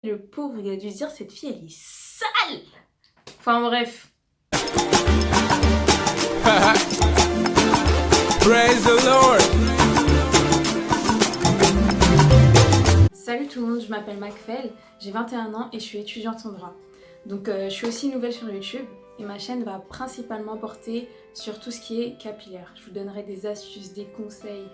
Le pauvre, il a dû se dire, cette fille, elle est sale. Enfin bref. Praise the Lord. Salut tout le monde, je m'appelle Macfel, j'ai 21 ans et je suis étudiante en droit. Donc je suis aussi nouvelle sur YouTube et ma chaîne va principalement porter sur tout ce qui est capillaire. Je vous donnerai des astuces, des conseils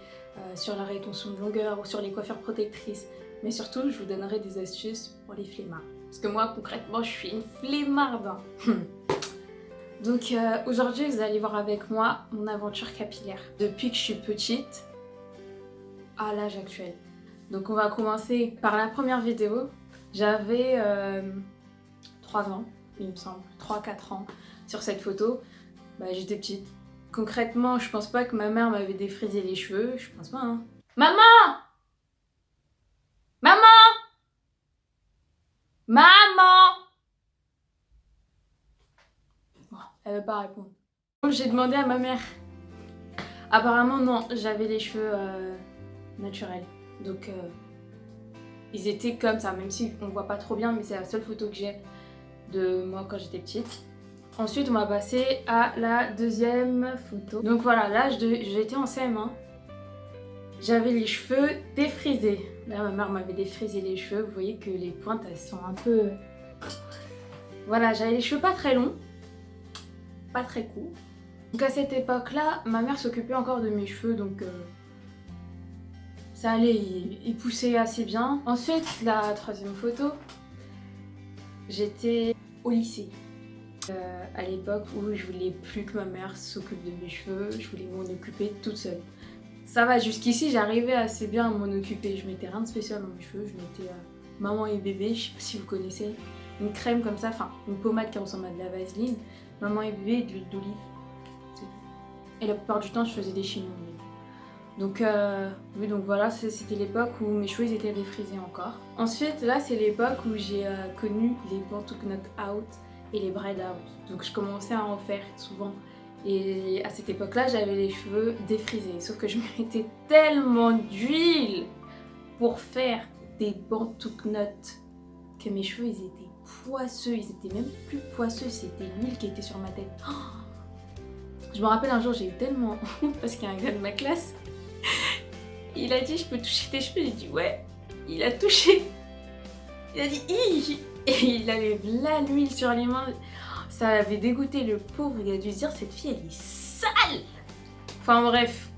sur la rétention de longueur ou sur les coiffures protectrices. Mais surtout, je vous donnerai des astuces pour les flemmards. Parce que moi, concrètement, je suis une flemmarde. Donc aujourd'hui, vous allez voir avec moi mon aventure capillaire. Depuis que je suis petite à l'âge actuel. Donc on va commencer par la première vidéo. J'avais 3 ans, il me semble, 3-4 ans sur cette photo. J'étais petite. Concrètement, je pense pas que ma mère m'avait défrisé les cheveux, je pense pas hein. Maman! Maman! Maman! Bon, elle veut pas répondre. Donc j'ai demandé à ma mère. Apparemment non, j'avais les cheveux naturels. Donc ils étaient comme ça, même si on voit pas trop bien, mais c'est la seule photo que j'ai de moi quand j'étais petite. Ensuite on va passer à la deuxième photo. Donc voilà, là j'étais en CM1. J'avais les cheveux défrisés. Là ma mère m'avait défrisé les cheveux. Vous voyez que les pointes elles sont un peu... Voilà, j'avais les cheveux pas très longs. Pas très courts. Donc à cette époque là, ma mère s'occupait encore de mes cheveux donc... ça allait, il poussait assez bien. Ensuite, la troisième photo, j'étais au lycée. À l'époque où je voulais plus que ma mère s'occupe de mes cheveux, je voulais m'en occuper toute seule. Ça va, jusqu'ici j'arrivais assez bien à m'en occuper. Je mettais rien de spécial dans mes cheveux, je mettais maman et bébé, je sais pas si vous connaissez. Une crème comme ça, enfin une pommade qui ressemble à de la vaseline. Maman et bébé et de l'huile d'olive. Et la plupart du temps je faisais des chignons. Donc, oui, donc voilà, c'était l'époque où mes cheveux ils étaient défrisés encore. Ensuite, là, c'est l'époque où j'ai connu les bantu knot out et les braid out. Donc, je commençais à en faire souvent. Et à cette époque-là, j'avais les cheveux défrisés. Sauf que je mettais tellement d'huile pour faire des bantu knot que mes cheveux ils étaient poisseux. Ils étaient même plus poisseux, c'était l'huile qui était sur ma tête. Oh, je me rappelle un jour, j'ai eu tellement honte parce qu'il y a un gars de ma classe. Il a dit, je peux toucher tes cheveux? J'ai dit, ouais. Il a touché. Il a dit, hi. Et il avait là l'huile sur les mains. Ça avait dégoûté le pauvre. Il a dû se dire, cette fille, elle est sale. Enfin bref.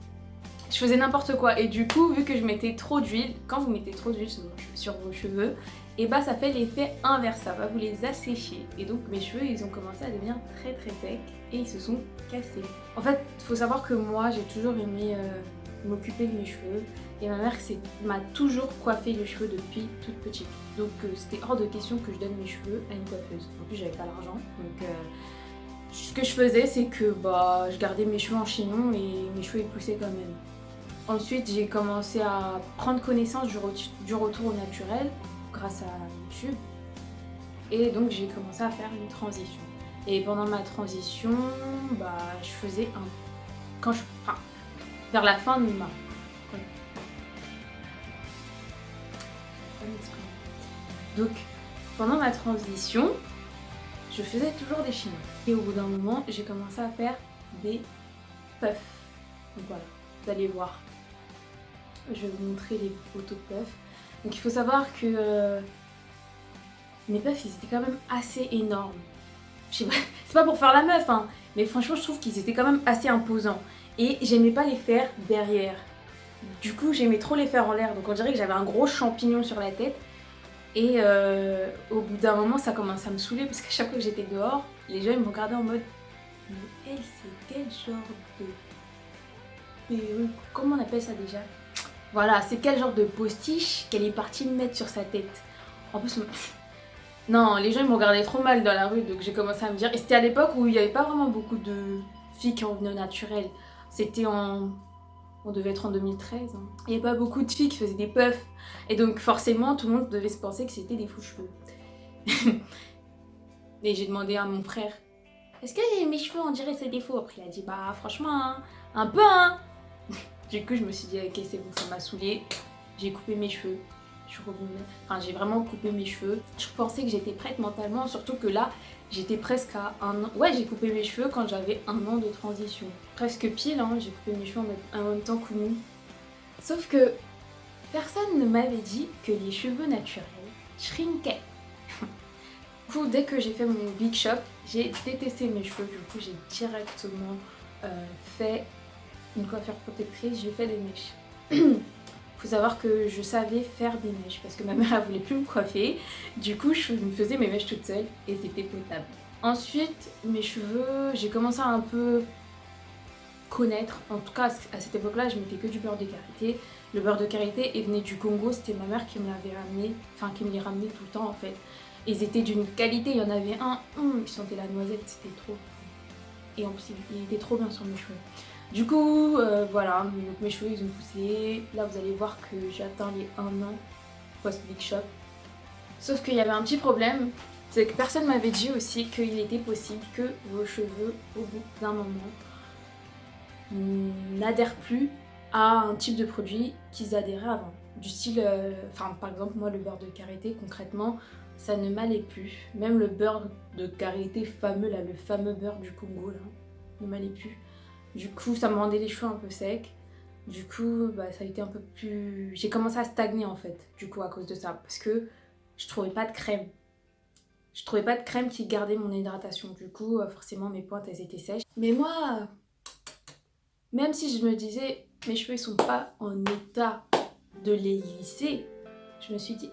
Je faisais n'importe quoi. Et du coup, vu que je mettais trop d'huile, quand vous mettez trop d'huile sur vos cheveux, et ça fait l'effet inverse. Ça va vous les assécher. Et donc, mes cheveux, ils ont commencé à devenir très très secs. Et ils se sont cassés. En fait, il faut savoir que moi, j'ai toujours aimé... m'occuper de mes cheveux et ma mère m'a toujours coiffé les cheveux depuis toute petite, donc c'était hors de question que je donne mes cheveux à une coiffeuse. En plus j'avais pas l'argent, donc ce que je faisais c'est que je gardais mes cheveux en chignon et mes cheveux ils poussaient quand même. Ensuite j'ai commencé à prendre connaissance du retour au naturel grâce à YouTube et donc j'ai commencé à faire une transition. Et pendant ma transition je faisais vers la fin de ma... Donc, pendant ma transition, je faisais toujours des chignons. Et au bout d'un moment, j'ai commencé à faire des puffs. Donc voilà, vous allez voir. Je vais vous montrer les photos de puffs. Donc il faut savoir que mes puffs, ils étaient quand même assez énormes. Je sais pas, c'est pas pour faire la meuf, hein, mais franchement, je trouve qu'ils étaient quand même assez imposants. Et j'aimais pas les faire derrière. Du coup, j'aimais trop les faire en l'air. Donc on dirait que j'avais un gros champignon sur la tête. Et au bout d'un moment, ça commençait à me saouler parce qu'à chaque fois que j'étais dehors, les gens ils me regardaient en mode mais elle, c'est quel genre de perruque? Comment on appelle ça déjà? Voilà, c'est quel genre de postiche qu'elle est partie me mettre sur sa tête. En plus, non, les gens ils me regardaient trop mal dans la rue, donc j'ai commencé à me dire... Et c'était à l'époque où il n'y avait pas vraiment beaucoup de filles qui revenaient au naturel. C'était on devait être en 2013. Hein. Il n'y avait pas beaucoup de filles qui faisaient des puffs. Et donc forcément, tout le monde devait se penser que c'était des faux cheveux. Et j'ai demandé à mon frère, est-ce que mes cheveux on dirait c'est des faux? Après il a dit, franchement, hein, un peu hein. Du coup je me suis dit, ok c'est bon, ça m'a saoulée. J'ai coupé mes cheveux. je revenais. Enfin, j'ai vraiment coupé mes cheveux. Je pensais que j'étais prête mentalement, surtout que là, j'étais presque à 1 an. Ouais, j'ai coupé mes cheveux quand j'avais 1 an de transition. Presque pile, hein, j'ai coupé mes cheveux en même temps que nous. Sauf que personne ne m'avait dit que les cheveux naturels shrinkaient. Du coup, dès que j'ai fait mon big shop, j'ai détesté mes cheveux. Du coup, j'ai directement fait une coiffure protectrice, j'ai fait des mèches. Faut savoir que je savais faire des mèches parce que ma mère elle voulait plus me coiffer. Du coup, je me faisais mes mèches toute seule et c'était potable. Ensuite, mes cheveux, j'ai commencé à un peu connaître. En tout cas, à cette époque-là, je mettais que du beurre de karité. Le beurre de karité, il venait du Congo, c'était ma mère qui me l'avait ramené, enfin qui me les ramenait tout le temps en fait. Ils étaient d'une qualité, il y en avait un, il sentait la noisette, c'était trop. Et en plus, il était trop bien sur mes cheveux. Du coup, voilà, donc mes cheveux ils ont poussé. Là, vous allez voir que j'ai atteint les 1 an post-big shop. Sauf qu'il y avait un petit problème, c'est que personne m'avait dit aussi qu'il était possible que vos cheveux, au bout d'un moment, n'adhèrent plus à un type de produit qu'ils adhéraient avant. Du style, par exemple, moi, le beurre de karité, concrètement, ça ne m'allait plus. Même le beurre de karité fameux, là, le fameux beurre du Congo, là, ne m'allait plus. Du coup, ça me rendait les cheveux un peu secs. Du coup, ça a été un peu plus... J'ai commencé à stagner en fait, du coup, à cause de ça. Parce que je trouvais pas de crème. Je trouvais pas de crème qui gardait mon hydratation. Du coup, forcément, mes pointes, elles étaient sèches. Mais moi, même si je me disais, mes cheveux, ils sont pas en état de les lisser, je me suis dit,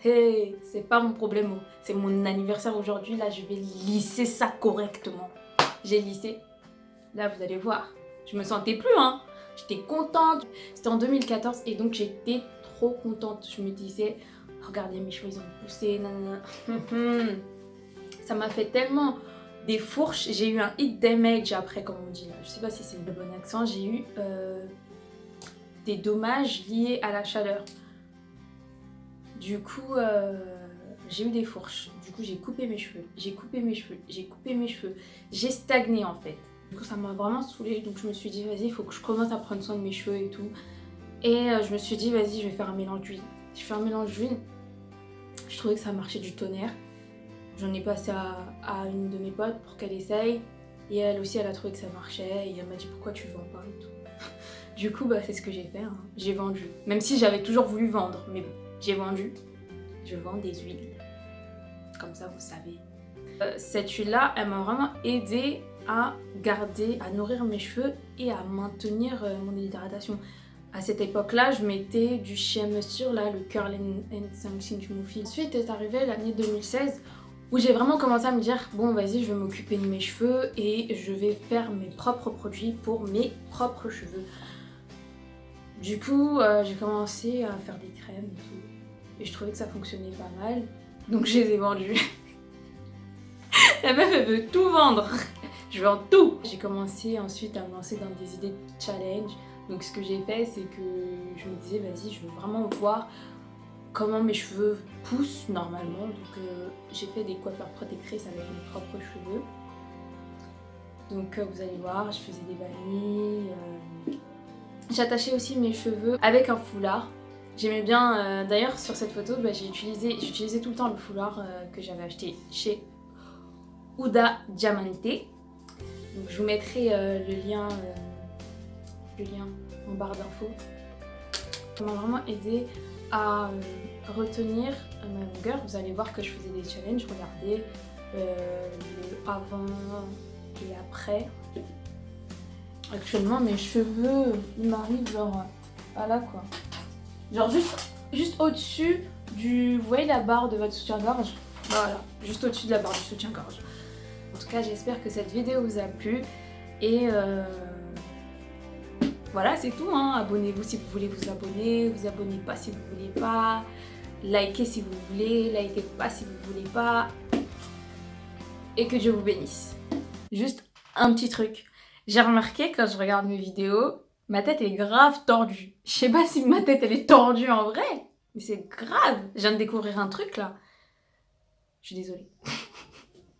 c'est pas mon problème. C'est mon anniversaire aujourd'hui, là, je vais lisser ça correctement. J'ai lissé. Là, vous allez voir, je me sentais plus, hein. J'étais contente. C'était en 2014 et donc j'étais trop contente. Je me disais, regardez, mes cheveux, ils ont poussé, nanana. Ça m'a fait tellement des fourches. J'ai eu un hit damage après, comme on dit là. Je sais pas si c'est le bon accent. J'ai eu des dommages liés à la chaleur. Du coup, j'ai eu des fourches. Du coup, j'ai coupé mes cheveux. J'ai stagné en fait. Du coup, ça m'a vraiment saoulée, donc je me suis dit, vas-y, il faut que je commence à prendre soin de mes cheveux et tout. Et je me suis dit, vas-y, je vais faire un mélange d'huile. J'ai fait un mélange d'huile, je trouvais que ça marchait du tonnerre. J'en ai passé à une de mes potes pour qu'elle essaye. Et elle aussi, elle a trouvé que ça marchait, et elle m'a dit, pourquoi tu vends pas et tout. Du coup, c'est ce que j'ai fait, hein. J'ai vendu. Même si j'avais toujours voulu vendre, mais bon, j'ai vendu. Je vends des huiles. Comme ça, vous savez. Cette huile-là, elle m'a vraiment aidée à garder, à nourrir mes cheveux et à maintenir mon hydratation. À cette époque-là, je mettais du Shea Moisture, là, le Curl and Something Smoothie. Ensuite est arrivée l'année 2016 où j'ai vraiment commencé à me dire, bon vas-y, je vais m'occuper de mes cheveux et je vais faire mes propres produits pour mes propres cheveux. Du coup, j'ai commencé à faire des crèmes et tout. Et je trouvais que ça fonctionnait pas mal. Donc je les ai vendus. La meuf, elle veut tout vendre. Je vends tout. J'ai commencé ensuite à me lancer dans des idées de challenge. Donc ce que j'ai fait, c'est que je me disais, vas-y, je veux vraiment voir comment mes cheveux poussent normalement. Donc j'ai fait des coiffures protectrices avec mes propres cheveux. Donc vous allez voir, je faisais des vanilles. J'attachais aussi mes cheveux avec un foulard. J'aimais bien, d'ailleurs sur cette photo, j'utilisais tout le temps le foulard que j'avais acheté chez Huda Diamante. Donc je vous mettrai le lien en barre d'infos. Ça m'a vraiment aidé à retenir ma longueur. Vous allez voir que je faisais des challenges, regardez le avant et après. Actuellement mes cheveux ils m'arrivent genre à là quoi. Genre juste au-dessus du... Vous voyez la barre de votre soutien-gorge? Voilà, juste au-dessus de la barre du soutien-gorge. En tout cas, j'espère que cette vidéo vous a plu. Et voilà, c'est tout, hein. Abonnez-vous si vous voulez vous abonner. Vous abonnez pas si vous voulez pas. Likez si vous voulez. Likez pas si vous voulez pas. Et que Dieu vous bénisse. Juste un petit truc. J'ai remarqué quand je regarde mes vidéos, ma tête est grave tordue. Je sais pas si ma tête elle est tordue en vrai, mais c'est grave. Je viens de découvrir un truc là. Je suis désolée.